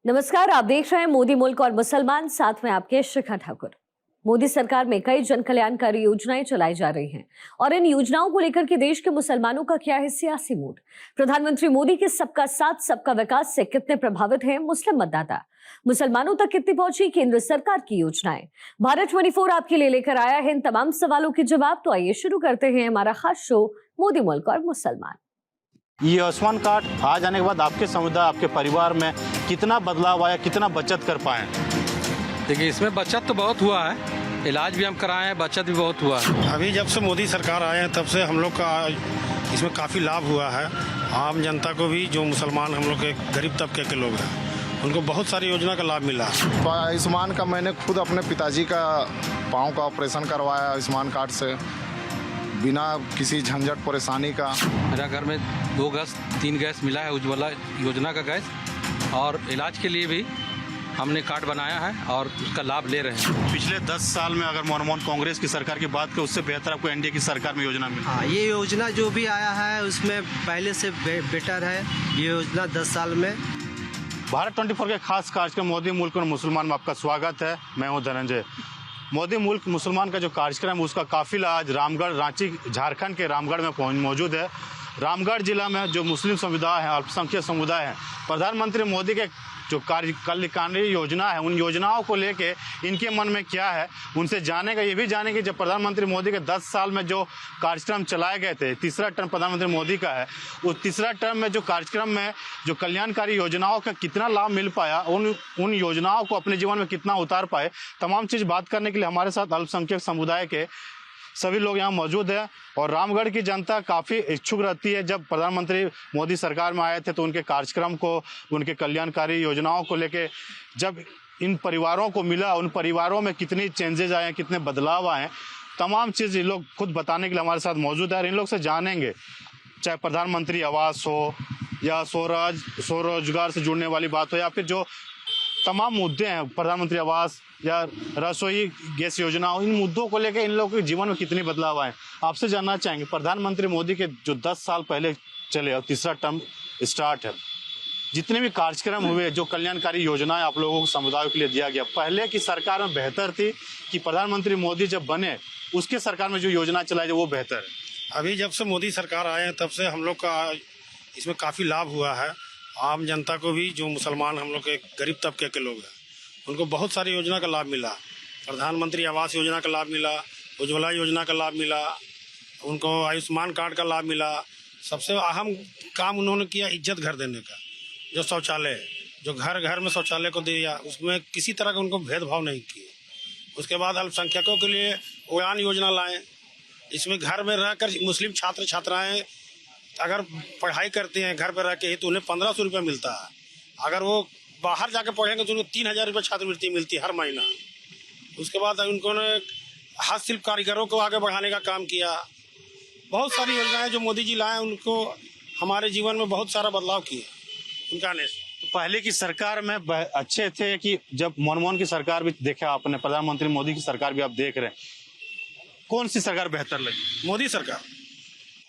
नमस्कार, आप देख रहे हैं मोदी मुल्क और मुसलमान, साथ में आपके शिखा ठाकुर। मोदी सरकार में कई जन कल्याणकारी योजनाएं चलाई जा रही हैं और इन योजनाओं को लेकर के देश के मुसलमानों का क्या है सियासी मूड। प्रधानमंत्री मोदी के सबका साथ सबका विकास से कितने प्रभावित हैं मुस्लिम मतदाता, मुसलमानों तक कितनी पहुंची केंद्र सरकार की योजनाएं। भारत 24 आपके लिए लेकर आया है इन तमाम सवालों के जवाब। तो आइए शुरू करते हैं हमारा खास शो मोदी मुल्क और मुसलमान। ये आयुष्मान कार्ड आ जाने के बाद आपके समुदाय, आपके परिवार में कितना बदलाव आया, कितना बचत कर पाए? देखिए, इसमें बचत तो बहुत हुआ है, इलाज भी हम कराए हैं, बचत भी बहुत हुआ है। अभी जब से मोदी सरकार आए हैं तब से हम लोग का इसमें काफ़ी लाभ हुआ है। आम जनता को भी, जो मुसलमान हम लोग के गरीब तबके के लोग हैं, उनको बहुत सारी योजना का लाभ मिला। तो आयुष्मान का मैंने खुद अपने पिताजी का पाँव का ऑपरेशन करवाया आयुष्मान कार्ड से, बिना किसी झंझट परेशानी का। मेरा घर में 2 गैस 3 गैस मिला है, उज्ज्वला योजना का गैस, और इलाज के लिए भी हमने कार्ड बनाया है और उसका लाभ ले रहे हैं। पिछले 10 साल में अगर मनमोहन कांग्रेस की सरकार की बात करें, उससे बेहतर आपको एनडीए की सरकार में योजना मिली? हाँ, ये योजना जो भी आया है उसमें पहले से बेटर है ये योजना 10 साल में। भारत 24 के खास कार्यक्रम मोदी मुल्क और मुसलमान में आपका स्वागत है। मैं हूँ धनंजय। मोदी मुल्क मुसलमान का जो कार्यक्रम है उसका काफिला आज रामगढ़, रांची, झारखंड के रामगढ़ में मौजूद है। रामगढ़ जिला में जो मुस्लिम समुदाय है, अल्पसंख्यक समुदाय है, प्रधानमंत्री मोदी के जो कल्याणकारी योजना है, उन योजनाओं को लेके इनके मन में क्या है, उनसे जानेगा। ये भी जानेंगे जब प्रधानमंत्री मोदी के 10 साल में जो कार्यक्रम चलाए गए थे, तीसरा टर्म प्रधानमंत्री मोदी का है, उस तीसरा टर्म में जो कार्यक्रम में जो कल्याणकारी योजनाओं का कितना लाभ मिल पाया, उन योजनाओं को अपने जीवन में कितना उतार पाए, तमाम चीज़ बात करने के लिए हमारे साथ अल्पसंख्यक समुदाय के सभी लोग यहाँ मौजूद हैं। और रामगढ़ की जनता काफ़ी इच्छुक रहती है। जब प्रधानमंत्री मोदी सरकार में आए थे तो उनके कार्यक्रम को, उनके कल्याणकारी योजनाओं को लेके जब इन परिवारों को मिला, उन परिवारों में कितनी चेंजेज आए, कितने बदलाव आए, तमाम चीज़ ये लोग खुद बताने के लिए हमारे साथ मौजूद है। और इन लोग से जानेंगे, चाहे प्रधानमंत्री आवास हो या स्वरोजगार से जुड़ने वाली बात हो, या फिर जो तमाम मुद्दे हैं, प्रधानमंत्री आवास या रसोई गैस योजना, इन मुद्दों को लेकर इन लोगों के जीवन में कितनी बदलाव आए, आपसे जानना चाहेंगे। प्रधानमंत्री मोदी के जो 10 साल पहले चले और तीसरा टर्म स्टार्ट है, जितने भी कार्यक्रम हुए, जो कल्याणकारी योजनाएं आप लोगों को समुदायों के लिए दिया गया, पहले की सरकार में बेहतर थी कि प्रधानमंत्री मोदी जब बने उसके सरकार में जो योजना चलाई वो बेहतर है? अभी जब से मोदी सरकार आए हैं तब से हम लोग का इसमें काफ़ी लाभ हुआ है। आम जनता को भी, जो मुसलमान हम लोग के गरीब तबके के लोग हैं, उनको बहुत सारी योजना का लाभ मिला। प्रधानमंत्री आवास योजना का लाभ मिला, उज्ज्वला योजना का लाभ मिला, उनको आयुष्मान कार्ड का लाभ मिला। सबसे अहम काम उन्होंने किया इज्जत घर देने का। जो शौचालय, जो घर घर में शौचालय को दिया, उसमें किसी तरह का उनको भेदभाव नहीं किए। उसके बाद अल्पसंख्यकों के लिए उड़ान योजना लाए। इसमें घर में रहकर मुस्लिम छात्र छात्राएँ अगर पढ़ाई करते हैं घर पर रह के, तो उन्हें 1500 रुपये मिलता है। अगर वो बाहर जाकर पढ़ेंगे तो उनको 3000 रुपये छात्रवृत्ति मिलती है हर महीना। उसके बाद उन्होंने हस्तशिल्प कारीगरों को आगे बढ़ाने का काम किया। बहुत सारी योजनाएं जो मोदी जी लाए, उनको हमारे जीवन में बहुत सारा बदलाव किए उनका आने से। पहले की सरकार में अच्छे थे कि जब मनमोहन की सरकार भी देखा आपने, प्रधानमंत्री मोदी की सरकार भी आप देख रहे हैं, कौन सी सरकार बेहतर लगी? मोदी सरकार।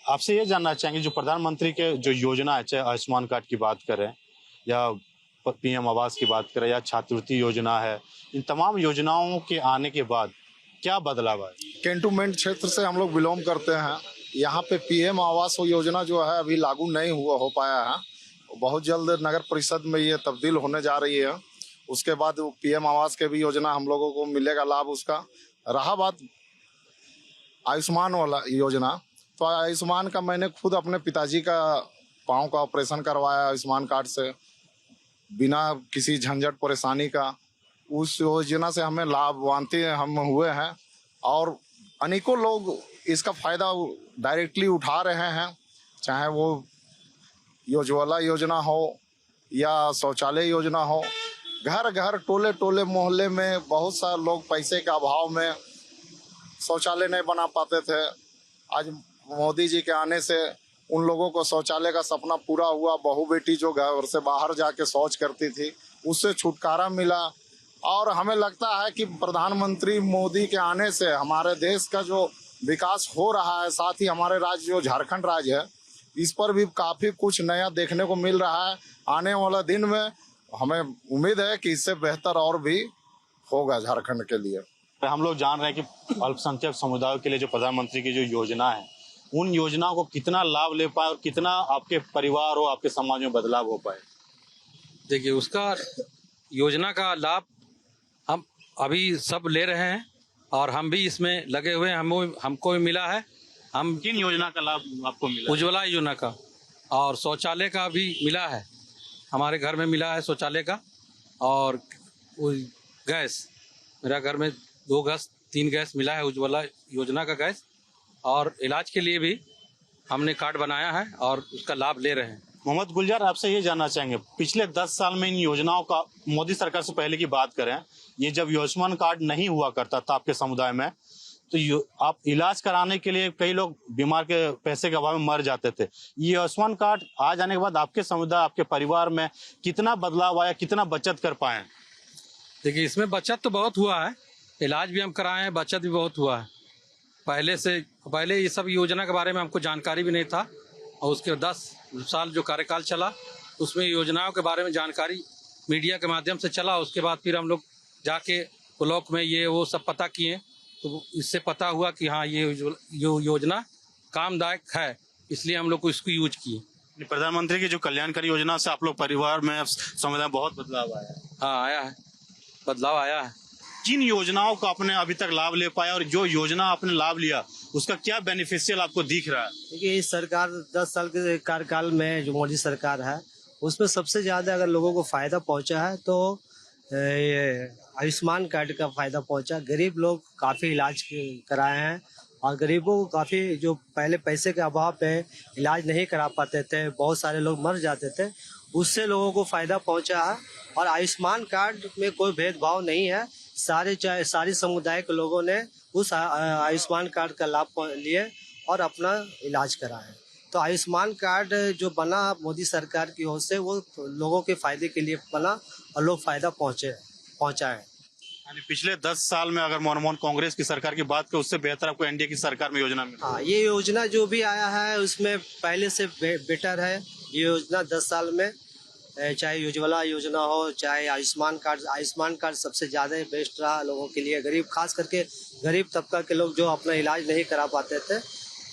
आपसे ये जानना चाहेंगे, जो प्रधानमंत्री के जो योजना है, चाहे आयुष्मान कार्ड की बात करें या पीएम आवास की बात करें या छात्रवृत्ति योजना है, इन तमाम योजनाओं के आने के बाद क्या बदलाव है? कैंटोनमेंट क्षेत्र से हम लोग बिलोंग करते हैं। यहाँ पे पीएम आवास योजना जो है अभी लागू नहीं हो पाया है। बहुत जल्द नगर परिषद में ये तब्दील होने जा रही है। उसके बाद पीएम आवास के भी योजना हम लोगों को मिलेगा लाभ उसका। रहा बात आयुष्मान वाला योजना, तो आयुष्मान का मैंने खुद अपने पिताजी का पाँव का ऑपरेशन करवाया आयुष्मान कार्ड से, बिना किसी झंझट परेशानी का। उस योजना से हमें लाभान्वित हम हुए हैं और अनेकों लोग इसका फ़ायदा डायरेक्टली उठा रहे हैं। चाहे वो उज्ज्वला योजना हो या शौचालय योजना हो, घर घर, टोले टोले, मोहल्ले में बहुत सारे लोग पैसे के अभाव में शौचालय नहीं बना पाते थे। आज मोदी जी के आने से उन लोगों को शौचालय का सपना पूरा हुआ। बहू बेटी जो घर से बाहर जाके शौच करती थी, उससे छुटकारा मिला। और हमें लगता है कि प्रधानमंत्री मोदी के आने से हमारे देश का जो विकास हो रहा है, साथ ही हमारे राज्य जो झारखंड राज्य है, इस पर भी काफ़ी कुछ नया देखने को मिल रहा है। आने वाला दिन में हमें उम्मीद है कि इससे बेहतर और भी होगा झारखंड के लिए। हम लोग जान रहे हैं कि अल्पसंख्यक समुदायों के लिए जो प्रधानमंत्री की जो योजना है, उन योजनाओं को कितना लाभ ले पाए और कितना आपके परिवार हो, आपके समाज में बदलाव हो पाए। देखिए, उसका योजना का लाभ हम अभी सब ले रहे हैं और हम भी इसमें लगे हुए हैं। हमको भी मिला है। हम किन योजना का लाभ आपको मिला? उज्ज्वला योजना का और शौचालय का भी मिला है। हमारे घर में मिला है शौचालय का और गैस, मेरा घर में 2 गैस 3 गैस मिला है उज्ज्वला योजना का गैस। और इलाज के लिए भी हमने कार्ड बनाया है और उसका लाभ ले रहे हैं। मोहम्मद गुलजार, आपसे ये जानना चाहेंगे, पिछले 10 साल में इन योजनाओं का, मोदी सरकार से पहले की बात करें, ये जब आयुष्मान कार्ड नहीं हुआ करता था आपके समुदाय में, तो आप इलाज कराने के लिए कई लोग बीमार के पैसे के अभाव में मर जाते थे। ये आयुष्मान कार्ड आ जाने के बाद आपके समुदाय, आपके परिवार में कितना बदलाव आया, कितना बचत कर पाए? देखिए, इसमें बचत तो बहुत हुआ है। इलाज भी हम कराए हैं, बचत भी बहुत हुआ है। पहले ये सब योजना के बारे में हमको जानकारी भी नहीं था और उसके 10 साल जो कार्यकाल चला उसमें योजनाओं के बारे में जानकारी मीडिया के माध्यम से चला। उसके बाद फिर हम लोग जाके ब्लॉक में ये वो सब पता किए, तो इससे पता हुआ कि हाँ, ये योजना कामदायक है, इसलिए हम लोग को इसको यूज किए। प्रधानमंत्री की जो कल्याणकारी योजना से आप लोग परिवार में, समुदाय में बहुत बदलाव आया है। हाँ, आया है, बदलाव आया है। किन योजनाओं का आपने अभी तक लाभ ले पाया और जो योजना आपने लाभ लिया उसका क्या बेनिफिशियल आपको दिख रहा है? देखिए, इस सरकार 10 साल के कार्यकाल में जो मोदी सरकार है उसमें सबसे ज़्यादा अगर लोगों को फ़ायदा पहुंचा है तो ये आयुष्मान कार्ड का फ़ायदा पहुंचा। गरीब लोग काफ़ी इलाज कराए हैं और गरीबों को काफ़ी, जो पहले पैसे के अभाव पे इलाज नहीं करा पाते थे, बहुत सारे लोग मर जाते थे, उससे लोगों को फ़ायदा पहुंचा है। और आयुष्मान कार्ड में कोई भेदभाव नहीं है, सारे समुदाय के लोगों ने उस आयुष्मान कार्ड का लाभ लिए और अपना इलाज कराए। तो आयुष्मान कार्ड जो बना मोदी सरकार की ओर से, वो लोगों के फायदे के लिए बना और लोग फायदा पहुंचाए। यानी पिछले 10 साल में अगर मनमोहन कांग्रेस की सरकार की बात करें, उससे बेहतर आपको एनडीए की सरकार में योजना मिली। हाँ, ये योजना जो भी आया है उसमें पहले से बेटर है। ये योजना 10 साल में, चाहे उज्ज्वला योजना हो, चाहे आयुष्मान कार्ड सबसे ज़्यादा बेस्ट रहा लोगों के लिए। गरीब, खास करके गरीब तबका के लोग जो अपना इलाज नहीं करा पाते थे,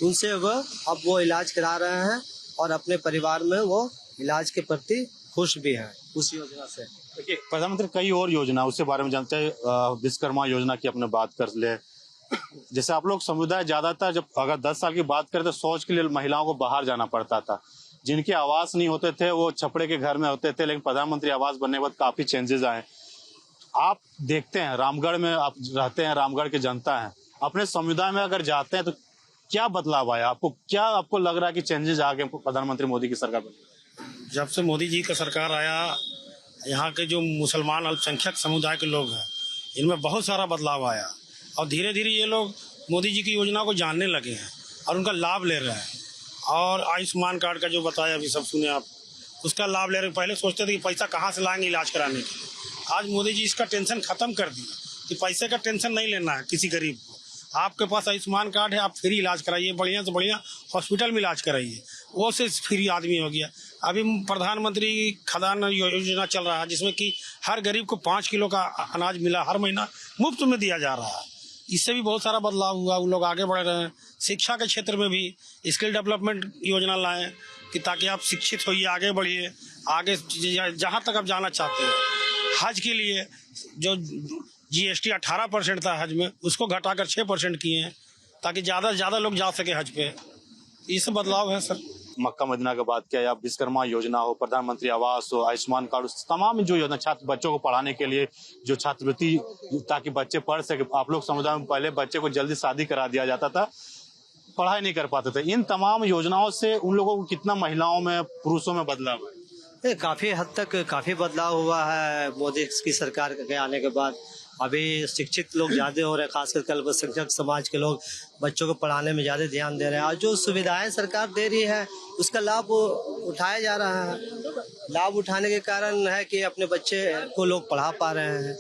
उनसे अब वो इलाज करा रहे हैं और अपने परिवार में वो इलाज के प्रति खुश भी हैं उस योजना से। देखिए, प्रधानमंत्री कई और योजना, उसके बारे में जानते हैं। विश्वकर्मा योजना की अपने बात कर ले, जैसे आप लोग समुदाय ज्यादातर, जब अगर 10 साल की बात करें तो शौच के लिए महिलाओं को बाहर जाना पड़ता था। जिनके आवास नहीं होते थे वो छपड़े के घर में होते थे, लेकिन प्रधानमंत्री आवास बनने के बाद काफी चेंजेस आए। आप देखते हैं, रामगढ़ में आप रहते हैं, रामगढ़ के जनता है, अपने समुदाय में अगर जाते हैं तो क्या बदलाव आया? आपको लग रहा है कि चेंजेस आ गए प्रधानमंत्री मोदी की सरकार में? जब से मोदी जी का सरकार आया, यहाँ के जो मुसलमान अल्पसंख्यक समुदाय के लोग हैं, इनमें बहुत सारा बदलाव आया और धीरे धीरे ये लोग मोदी जी की योजना को जानने लगे हैं और उनका लाभ ले रहे हैं। और आयुष्मान कार्ड का जो बताया अभी सब सुने आप, उसका लाभ ले रहे हैं। पहले सोचते थे कि पैसा कहाँ से लाएंगे इलाज कराने के लिए, आज मोदी जी इसका टेंशन खत्म कर दिया कि पैसे का टेंशन नहीं लेना है किसी गरीब को। आपके पास आयुष्मान कार्ड है, आप फ्री इलाज कराइए, बढ़िया से बढ़िया हॉस्पिटल में इलाज कराइए, वो से फ्री आदमी हो गया। अभी प्रधानमंत्री खाद्यान्न योजना चल रहा है, जिसमें कि हर गरीब को 5 किलो का अनाज मिला, हर महीना मुफ्त में दिया जा रहा है। इससे भी बहुत सारा बदलाव हुआ, वो लोग आगे बढ़ रहे हैं। शिक्षा के क्षेत्र में भी स्किल डेवलपमेंट योजना लाएं कि ताकि आप शिक्षित होइए, आगे बढ़िए, आगे जहाँ तक आप जाना चाहते हैं। हज के लिए जो GST 18% था हज में, उसको घटाकर 6% किए हैं ताकि ज़्यादा से ज़्यादा लोग जा सके हज पे। ये सब बदलाव है सर। मक्का मदीना की बात किया, या विश्वकर्मा योजना हो, प्रधानमंत्री आवास हो, आयुष्मान कार्ड, तमाम जो योजना छात्र बच्चों को पढ़ाने के लिए जो छात्रवृत्ति, ताकि बच्चे पढ़ सके। आप लोग समुदाय में पहले बच्चे को जल्दी शादी करा दिया जाता था, पढ़ाई नहीं कर पाते थे। इन तमाम योजनाओं से उन लोगों को कितना महिलाओं में, पुरुषों में बदलाव है? काफ़ी हद तक काफ़ी बदलाव हुआ है मोदी की सरकार के आने के बाद। अभी शिक्षित लोग ज़्यादा हो रहे हैं, खासकर अल्पसंख्यक समाज के लोग बच्चों को पढ़ाने में ज़्यादा ध्यान दे रहे हैं और जो सुविधाएं सरकार दे रही है उसका लाभ उठाया जा रहा है। लाभ उठाने के कारण है कि अपने बच्चे को लोग पढ़ा पा रहे हैं।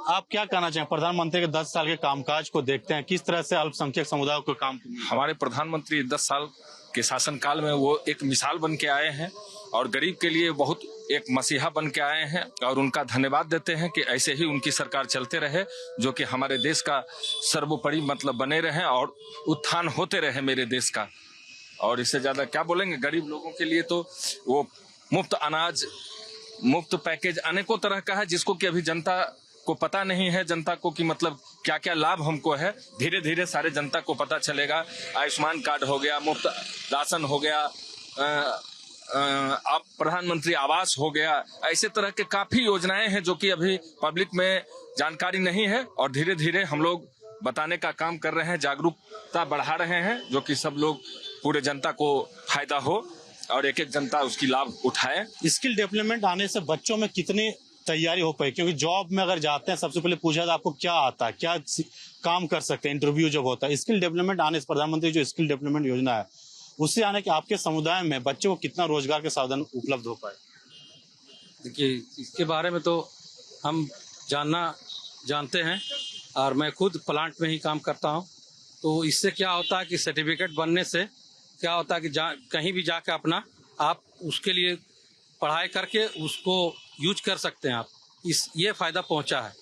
आप क्या कहना चाहें, प्रधानमंत्री के 10 साल के कामकाज को देखते हैं, किस तरह से अल्पसंख्यक समुदाय को काम? हमारे प्रधानमंत्री 10 साल के शासनकाल में वो एक मिसाल बन के आए हैं और गरीब के लिए बहुत एक मसीहा बन के आए हैं और उनका धन्यवाद देते हैं कि ऐसे ही उनकी सरकार चलते रहे, जो कि हमारे देश का सर्वोपरि मतलब बने रहे और उत्थान होते रहे मेरे देश का। और इससे ज्यादा क्या बोलेंगे। गरीब लोगों के लिए तो वो मुफ्त अनाज, मुफ्त पैकेज अनेकों तरह का है, जिसको कि अभी जनता को पता नहीं है। जनता को कि मतलब क्या क्या लाभ हमको है, धीरे धीरे सारे जनता को पता चलेगा। आयुष्मान कार्ड हो गया, मुफ्त राशन हो गया, अब प्रधानमंत्री आवास हो गया, ऐसे तरह के काफी योजनाएं हैं जो कि अभी पब्लिक में जानकारी नहीं है और धीरे धीरे हम लोग बताने का काम कर रहे हैं, जागरूकता बढ़ा रहे हैं, जो कि सब लोग पूरे जनता को फायदा हो और एक एक जनता उसकी लाभ उठाए। स्किल डेवलपमेंट आने से बच्चों में कितनी तैयारी हो पाई? क्योंकि जॉब में अगर जाते हैं सबसे पहले पूछा था आपको क्या आता है, क्या काम कर सकते हैं, इंटरव्यू जब होता है। स्किल डेवलपमेंट आने से प्रधानमंत्री जो स्किल डेवलपमेंट योजना है उससे आने के आपके समुदाय में बच्चों को कितना रोजगार के साधन उपलब्ध हो पाए? देखिए, इसके बारे में तो हम जानते हैं और मैं खुद प्लांट में ही काम करता हूं। तो इससे क्या होता है कि सर्टिफिकेट बनने से क्या होता है कि कहीं भी जाके अपना आप उसके लिए पढ़ाई करके उसको यूज कर सकते हैं। आप ये फायदा पहुंचा है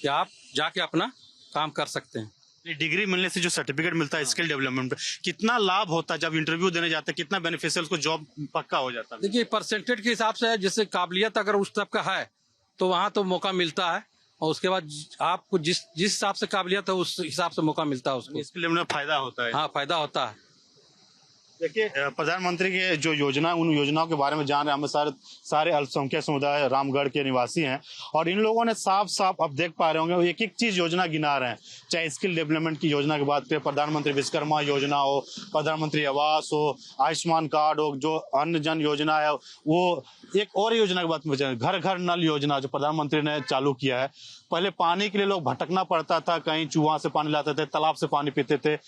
कि आप जाके अपना काम कर सकते हैं। डिग्री मिलने से जो सर्टिफिकेट मिलता है स्किल डेवलपमेंट, कितना लाभ होता है जब इंटरव्यू देने जाते हैं, कितना बेनिफिशियल उसको जॉब पक्का हो जाता है? देखिए, परसेंटेज के हिसाब से है, जैसे काबिलियत अगर उस तरफ का है तो वहाँ तो मौका मिलता है और उसके बाद आपको जिस हिसाब से काबिलियत है उस हिसाब से मौका मिलता है उसको। इसके लिए फायदा होता है। हाँ, फायदा होता है। देखिए, प्रधानमंत्री के जो योजना, उन योजनाओं के बारे में जान रहे हैं। हम सारे अल्पसंख्यक समुदाय रामगढ़ के निवासी हैं और इन लोगों ने साफ साफ अब देख पा रहे होंगे, एक एक चीज योजना गिना रहे हैं। चाहे स्किल डेवलपमेंट की योजना की बात करें, प्रधानमंत्री विश्वकर्मा योजना हो, प्रधानमंत्री आवास हो, आयुष्मान कार्ड हो, जो अन्य जन योजना है, वो एक और योजना की बात में घर घर नल योजना जो प्रधानमंत्री ने चालू किया है। पहले पानी के लिए लोग भटकना पड़ता था, कहीं चूहा से पानी लाते थे, तालाब से पानी पीते थे,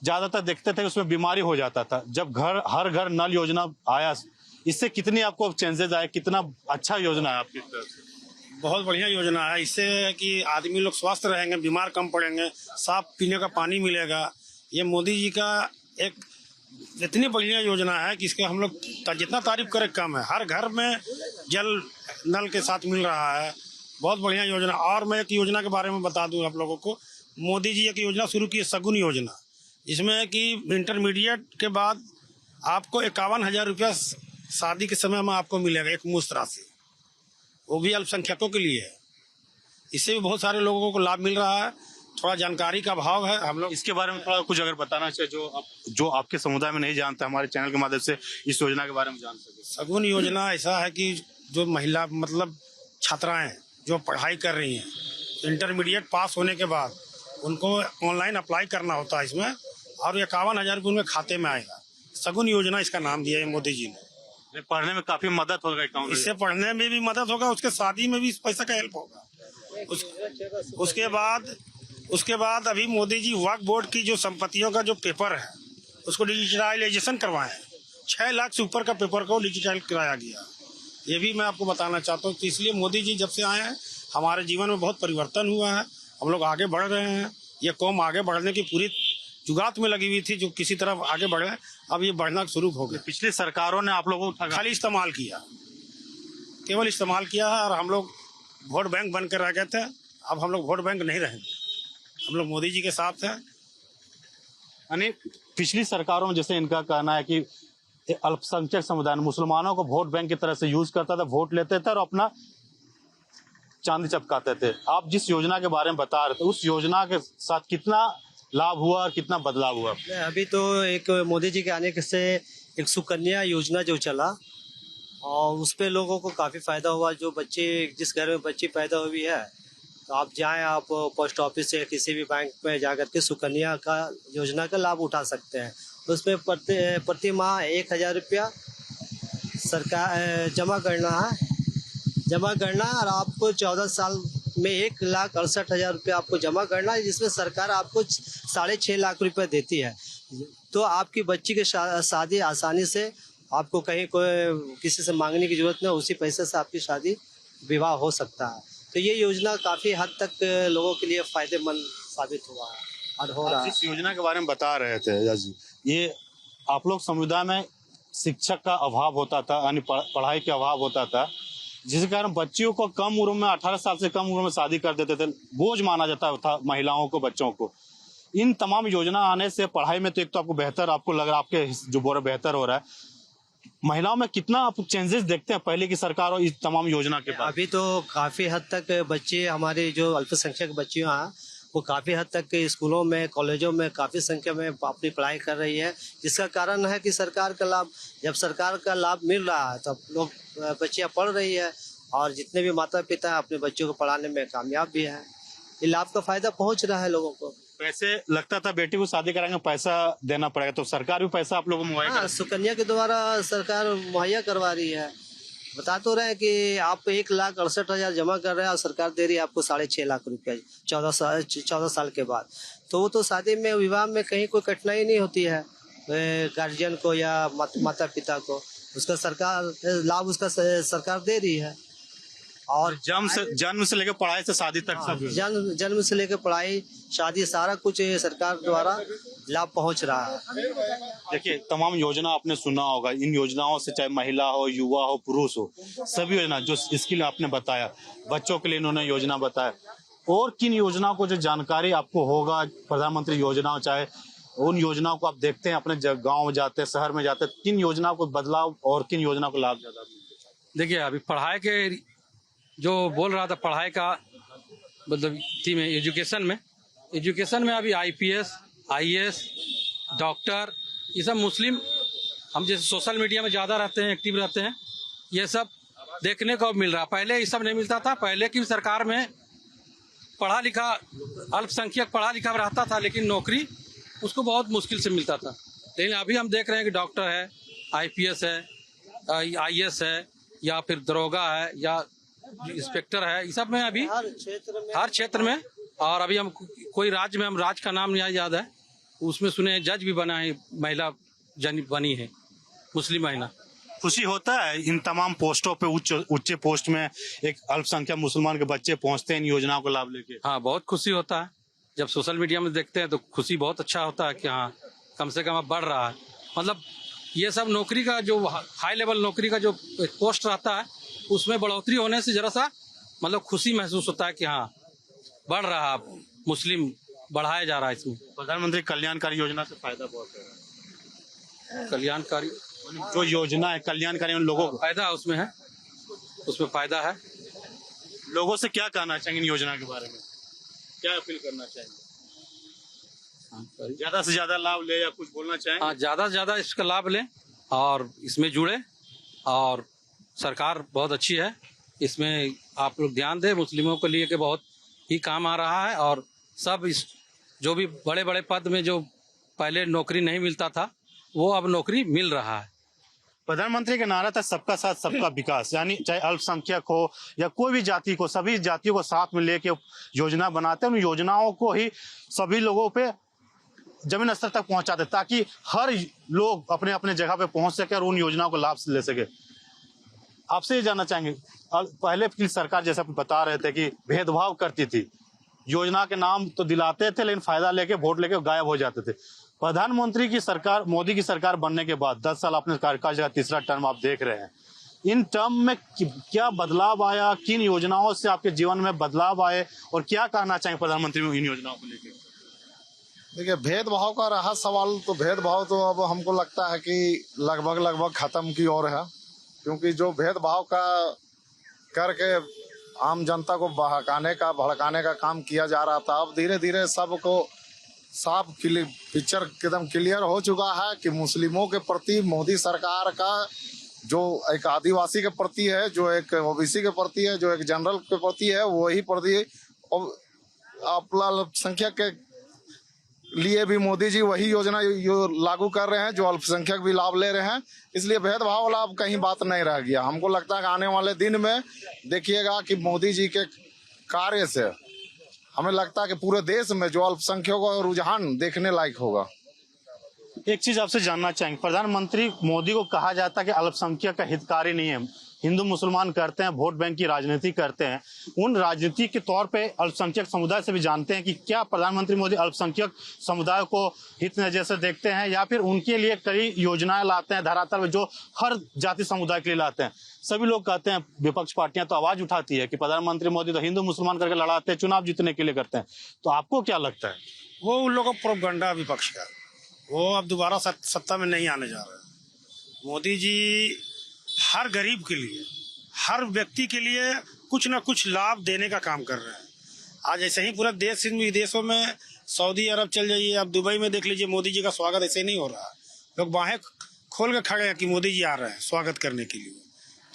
ज्यादातर देखते थे उसमें बीमारी हो जाता था। जब हर घर नल योजना आया, इससे कितनी आपको चेंजेस आए, कितना अच्छा योजना है आपकी तरफ से? बहुत बढ़िया योजना है। इससे कि आदमी लोग स्वस्थ रहेंगे, बीमार कम पड़ेंगे, साफ पीने का पानी मिलेगा। ये मोदी जी का एक इतनी बढ़िया योजना है कि इसके हम लोग जितना तारीफ करें कम है। हर घर में जल नल के साथ मिल रहा है, बहुत बढ़िया योजना। और मैं एक योजना के बारे में बता दूं आप लोगों को। मोदी जी एक योजना शुरू की है, सगुन योजना, जिसमें कि इंटरमीडिएट के बाद आपको 51,000 रुपया शादी के समय में आपको मिलेगा, एक मुश्त राशि, वो भी अल्पसंख्यकों के लिए है। इससे भी बहुत सारे लोगों को लाभ मिल रहा है। थोड़ा जानकारी का अभाव है, हम लोग इसके बारे में थोड़ा कुछ अगर बताना चाहिए जो आपके समुदाय में नहीं जानता, हमारे चैनल के माध्यम से इस योजना के बारे में जान सके। सगुन योजना ऐसा है कि जो महिला मतलब छात्राएं जो पढ़ाई कर रही हैं, इंटरमीडिएट पास होने के बाद उनको ऑनलाइन अप्लाई करना होता है इसमें, और 51,000 रुपये उनके खाते में आएगा। सगुन योजना इसका नाम दिया है मोदी जी ने। पढ़ने में काफी मदद होगा, इससे पढ़ने में भी मदद होगा, उसके शादी में भी इस पैसा का हेल्प होगा। उसके बाद अभी मोदी जी वक्फ बोर्ड की जो संपत्तियों का जो पेपर है उसको डिजिटलाइजेशन करवाए हैं। 6 लाख से ऊपर का पेपर को डिजिटल कराया गया, ये भी मैं आपको बताना चाहता हूँ। तो इसलिए मोदी जी जब से आए हैं हमारे जीवन में बहुत परिवर्तन हुआ है, हम लोग आगे बढ़ रहे हैं। ये कौम आगे बढ़ने की पूरी जुगात में लगी हुई थी, जो किसी तरफ आगे बढ़े, अब ये बढ़ना शुरू हो गया। पिछली सरकारों ने आप लोगों को खाली इस्तेमाल किया, केवल इस्तेमाल किया है, और हम लोग वोट बैंक बन कर रह गए थे। अब हम लोग वोट बैंक नहीं रहेंगे, हम लोग मोदी जी के साथ हैं। यानी पिछली सरकारों में जैसे इनका कहना है कि अल्पसंख्यक समुदाय मुसलमानों को वोट बैंक की तरह से यूज करता था, वोट लेते थे और अपना चांदी चपकाते थे। आप जिस योजना के बारे में बता रहे थे, उस योजना के साथ कितना लाभ हुआ और कितना बदलाव हुआ? अभी तो एक मोदी जी के आने से एक सुकन्या योजना जो चला, और उस पे लोगों को काफ़ी फ़ायदा हुआ। जो बच्चे, जिस घर में बच्ची पैदा हुई है, तो आप जाएं, आप पोस्ट ऑफिस से किसी भी बैंक में जा करके सुकन्या का योजना का लाभ उठा सकते हैं। उसमें प्रति माह 1,000 रुपया सरकार जमा करना और आपको 14 साल में 1,68,000 रुपया आपको जमा करना है, जिसमें सरकार आपको 6.5 लाख रुपया देती है। तो आपकी बच्ची की शादी आसानी से, आपको कहीं कोई किसी से मांगने की जरूरत नहीं, उसी पैसे से आपकी शादी विवाह हो सकता है। तो ये योजना काफ़ी हद तक लोगों के लिए फ़ायदेमंद साबित हुआ है और हो रहा है। जिस योजना के बारे में बता रहे थे जी, ये आप लोग समुदाय में शिक्षक का अभाव होता था, यानी पढ़ाई के अभाव होता था, जिसके कारण बच्चियों को कम उम्र में 18 साल से कम उम्र में शादी कर देते थे, बोझ माना जाता था महिलाओं को, बच्चों को। इन तमाम योजना आने से पढ़ाई में तो एक तो आपको बेहतर, आपको लग रहा है आपके जो बोल बेहतर हो रहा है, महिलाओं में कितना आप चेंजेस देखते हैं पहले की सरकार और इस तमाम योजना के बाद? अभी तो काफी हद तक बच्चे, हमारे जो अल्पसंख्यक बच्चियां हैं, वो काफी हद तक के स्कूलों में, कॉलेजों में काफी संख्या में अपनी पढ़ाई कर रही है, जिसका कारण है कि सरकार का लाभ, जब सरकार का लाभ मिल रहा है तब लोग, बच्चियां पढ़ रही है, और जितने भी माता पिता अपने बच्चों को पढ़ाने में कामयाब भी है। ये लाभ का फायदा पहुंच रहा है लोगों को। वैसे लगता था बेटी को शादी कराएंगे पैसा देना पड़ेगा, तो सरकार भी पैसा आप लोगों को मुहैया हाँ, सुकन्या के द्वारा सरकार मुहैया करवा रही है। बता तो रहे हैं कि आप 1,68,000 जमा कर रहे हैं और सरकार दे रही है आपको 6.5 लाख रुपया 14 साल के बाद। तो वो तो शादी में, विवाह में कहीं कोई कठिनाई नहीं होती है गार्जियन को या माता पिता को, उसका सरकार लाभ उसका सरकार दे रही है। और जन्म से लेकर पढ़ाई से शादी तक सब जन्म से लेकर पढ़ाई, शादी, सारा कुछ सरकार द्वारा लाभ पहुंच रहा है। देखिए, तमाम योजना आपने सुना होगा, इन योजनाओं से चाहे महिला हो, युवा हो, पुरुष हो, सभी योजना जो स्किल आपने बताया, बच्चों के लिए इन्होंने योजना बताया, और किन योजनाओं को जो जानकारी आपको होगा, प्रधानमंत्री योजना, चाहे उन योजनाओं को आप देखते हैं अपने गाँव में जाते हैं, शहर में जाते हैं, किन योजनाओं को बदलाव और किन योजना को लाभ ज्यादा? देखिए, अभी पढ़ाई के जो बोल रहा था, पढ़ाई का मतलब थी में एजुकेशन में अभी IPS, IAS, डॉक्टर, ये सब मुस्लिम, हम जैसे सोशल मीडिया में ज़्यादा रहते हैं, एक्टिव रहते हैं, ये सब देखने को मिल रहा। पहले ये सब नहीं मिलता था। पहले की सरकार में पढ़ा लिखा अल्पसंख्यक पढ़ा लिखा रहता था, लेकिन नौकरी उसको बहुत मुश्किल से मिलता था। लेकिन अभी हम देख रहे हैं कि डॉक्टर है, IPS है, IAS है, या फिर दरोगा है, या इंस्पेक्टर है, ये सब में अभी हर क्षेत्र में। और अभी हम कोई राज्य में, हम राज्य का नाम नहीं याद है, उसमें सुने जज भी बना है, महिला बनी है, मुस्लिम महिला। खुशी होता है इन तमाम पोस्टों पे, उच्च पोस्ट में एक अल्पसंख्यक मुसलमान के बच्चे पहुंचते हैं इन योजनाओं को लाभ लेके? हाँ, बहुत खुशी होता है। जब सोशल मीडिया में देखते हैं तो खुशी बहुत अच्छा होता है कि हाँ, कम से कम अब बढ़ रहा है। मतलब ये सब नौकरी का जो हाई लेवल नौकरी का जो पोस्ट रहता है, उसमें बढ़ोतरी होने से जरा सा मतलब खुशी महसूस होता है कि हाँ, बढ़ रहा है, मुस्लिम बढ़ाया जा रहा है। इसमें प्रधानमंत्री कल्याणकारी योजना से फायदा बहुत है। कल्याणकारी जो योजना है कल्याणकारी, उन लोगों को फायदा उसमें है, उसमें फायदा है। लोगों से क्या कहना चाहेंगे इन योजना के बारे में, क्या अपील करना चाहेंगे? ज्यादा से ज्यादा लाभ ले या कुछ बोलना चाहेंगे? हाँ, ज्यादा से ज्यादा इसका लाभ लें और इसमें जुड़े, और सरकार बहुत अच्छी है, इसमें आप लोग ध्यान दें। मुस्लिमों के लिए के बहुत ही काम आ रहा है, और सब इस जो भी बड़े बड़े पद में जो पहले नौकरी नहीं मिलता था, वो अब नौकरी मिल रहा है। प्रधानमंत्री का नारा था सबका साथ सबका विकास, यानी चाहे अल्पसंख्यक हो या कोई भी जाति को, सभी जातियों को साथ में लेके योजना बनाते हैं। उन योजनाओं को ही सभी लोगों पे जमीन स्तर तक पहुंचाते, ताकि हर लोग अपने अपने जगह पे पहुंच सके और उन योजनाओं को लाभ ले सके। आपसे ये जानना चाहेंगे, पहले की सरकार जैसा बता रहे थे कि भेदभाव करती थी, योजना के नाम तो दिलाते थे लेकिन फायदा लेके वोट लेके गायब हो जाते थे। प्रधानमंत्री की सरकार, मोदी की सरकार बनने के बाद 10 साल अपने कार्यकाल का तीसरा टर्म आप देख रहे हैं, इन टर्म में क्या बदलाव आया, किन योजनाओं से आपके जीवन में बदलाव आए, और क्या कहना चाहेंगे प्रधानमंत्री इन योजनाओं को लेकर? देखिए, भेदभाव का रहा सवाल, तो भेदभाव तो अब हमको लगता है कि लगभग खत्म की ओर है, क्योंकि जो भेदभाव का करके आम जनता को भड़काने का काम किया जा रहा था, अब धीरे धीरे सबको साफ पिक्चर एकदम क्लियर हो चुका है कि मुस्लिमों के प्रति मोदी सरकार का जो एक आदिवासी के प्रति है, जो एक OBC के प्रति है, जो एक जनरल के प्रति है, वही प्रति अल्पसंख्यक के लिए भी मोदी जी वही योजना लागू कर रहे हैं, जो अल्पसंख्यक भी लाभ ले रहे हैं। इसलिए भेदभाव वाला अब कहीं बात नहीं रह गया। हमको लगता है कि आने वाले दिन में देखिएगा कि मोदी जी के कार्य से हमें लगता है कि पूरे देश में जो अल्पसंख्यकों का रुझान देखने लायक होगा। एक चीज आपसे जानना चाहेंगे, प्रधानमंत्री मोदी को कहा जाता है कि अल्पसंख्यक का हितकारी नहीं है, हिंदू मुसलमान करते हैं, वोट बैंक की राजनीति करते हैं, उन राजनीति के तौर पे अल्पसंख्यक समुदाय से भी जानते हैं कि क्या प्रधानमंत्री मोदी अल्पसंख्यक समुदाय को हित नजर से देखते हैं या फिर उनके लिए कई योजनाएं लाते हैं धरातल में जो हर जाति समुदाय के लिए लाते हैं। सभी लोग कहते हैं, विपक्ष पार्टियां तो आवाज उठाती है कि प्रधानमंत्री मोदी तो हिंदू मुसलमान करके लड़ाते हैं, चुनाव जीतने के लिए करते हैं। तो आपको क्या लगता है? वो उन लोगों का प्रोपगंडा विपक्ष का, वो अब दोबारा सत्ता में नहीं आने जा रहा है। मोदी जी हर गरीब के लिए, हर व्यक्ति के लिए कुछ ना कुछ लाभ देने का काम कर रहे हैं। आज ऐसे ही पूरा देश विदेशों में, सऊदी अरब चल जाइए, अब दुबई में देख लीजिए, मोदी जी का स्वागत ऐसे नहीं हो रहा। लोग बाहें खोल के खड़े हैं कि मोदी जी आ रहे हैं स्वागत करने के लिए।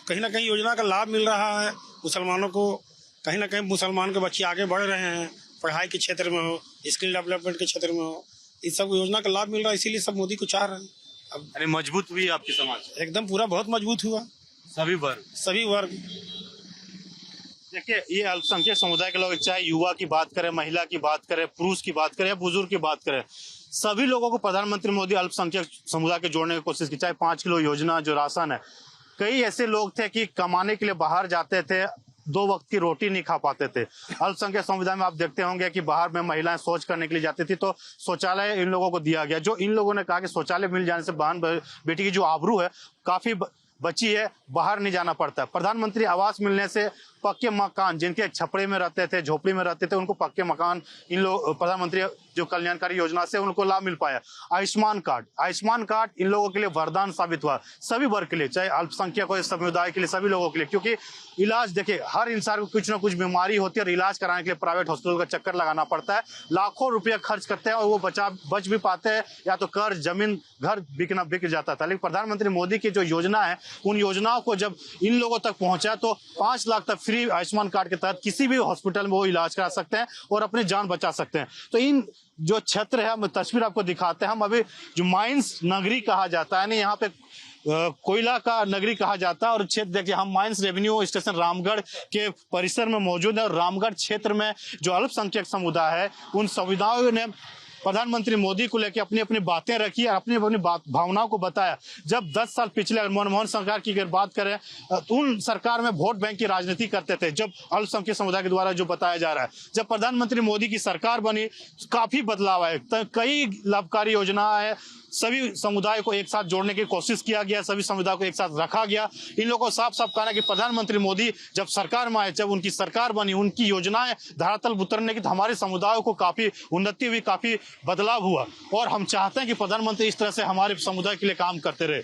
कहीं ना कहीं योजना का लाभ मिल रहा है मुसलमानों को, कहीं ना कहीं मुसलमान के बच्चे आगे बढ़ रहे हैं, पढ़ाई के क्षेत्र में हो, स्किल डेवलपमेंट के क्षेत्र में हो, इस सब योजना का लाभ मिल रहा है, इसीलिए सब मोदी को चाह रहे हैं। अब यानी मजबूत हुई आपकी समाज एकदम पूरा बहुत मजबूत हुआ, सभी वर्ग। देखिए, ये अल्पसंख्यक समुदाय के लोग, चाहे युवा की बात करें, महिला की बात करें, पुरुष की बात करें या बुजुर्ग की बात करें, सभी लोगों को प्रधानमंत्री मोदी अल्पसंख्यक समुदाय के जोड़ने की कोशिश की। चाहे 5 किलो योजना जो राशन है, कई ऐसे लोग थे कि कमाने के लिए बाहर जाते थे, 2 वक्त की रोटी नहीं खा पाते थे। अल्पसंख्यक समुदाय में आप देखते होंगे कि बाहर में महिलाएं शौच करने के लिए जाती थी तो शौचालय इन लोगों को दिया गया। जो इन लोगों ने कहा कि शौचालय मिल जाने से बहन बेटी की जो आबरू है काफी बची है, बाहर नहीं जाना पड़ता है। प्रधानमंत्री आवास मिलने से पक्के मकान, जिनके छपड़े में रहते थे, झोपड़ी में रहते थे, उनको पक्के मकान इन लोग प्रधानमंत्री जो कल्याणकारी योजना से उनको लाभ मिल पाया। आयुष्मान कार्ड इन लोगों के लिए वरदान साबित हुआ, सभी वर्ग के लिए, चाहे अल्पसंख्यक हो, समुदाय के लिए, सभी लोगों के लिए। क्योंकि इलाज, देखिए, हर इंसान को कुछ ना कुछ बीमारी होती है और इलाज कराने के लिए प्राइवेट हॉस्पिटल का चक्कर लगाना पड़ता है, लाखों रुपया खर्च करते हैं और वो बच भी पाते हैं, या तो कर्ज, जमीन, घर बिक जाता था। लेकिन प्रधानमंत्री मोदी की जो योजना है, उन योजनाओं को जब इन लोगों तक पहुंचा तो 5 लाख तक फ्री आयुष्मान कार्ड के तहत किसी भी हॉस्पिटल में वो इलाज करा सकते हैं और अपनी जान बचा सकते हैं। तो इन जो क्षेत्र है, हम तस्वीर आपको दिखाते हैं। हम अभी जो माइंस नगरी कहा जाता है, यहाँ पे कोयला का नगरी कहा जाता है और क्षेत्र देखिए, हम माइंस रेवेन्यू स्टेशन रामगढ़ के परिसर में मौजूद है और रामगढ़ क्षेत्र में जो अल्पसंख्यक समुदाय है, उन समुदायों ने प्रधानमंत्री मोदी को लेकर अपनी अपनी बातें रखी और अपनी अपनी भावनाओं को बताया। जब 10 साल पिछले मनमोहन सरकार की अगर बात करें तो उन सरकार में वोट बैंक की राजनीति करते थे, जब अल्पसंख्यक समुदाय के द्वारा जो बताया जा रहा है। जब प्रधानमंत्री मोदी की सरकार बनी, काफी बदलाव आए, कई लाभकारी योजना है, सभी समुदाय को एक साथ जोड़ने की कोशिश किया गया, सभी समुदाय को एक साथ रखा गया। इन लोगों को साफ साफ कहना कि प्रधानमंत्री मोदी जब सरकार में आए, जब उनकी सरकार बनी, उनकी योजनाएं धरातल उतरने की, तो हमारे समुदायों को काफी उन्नति हुई, काफी बदलाव हुआ और हम चाहते हैं कि प्रधानमंत्री इस तरह से हमारे समुदाय के लिए काम करते रहे।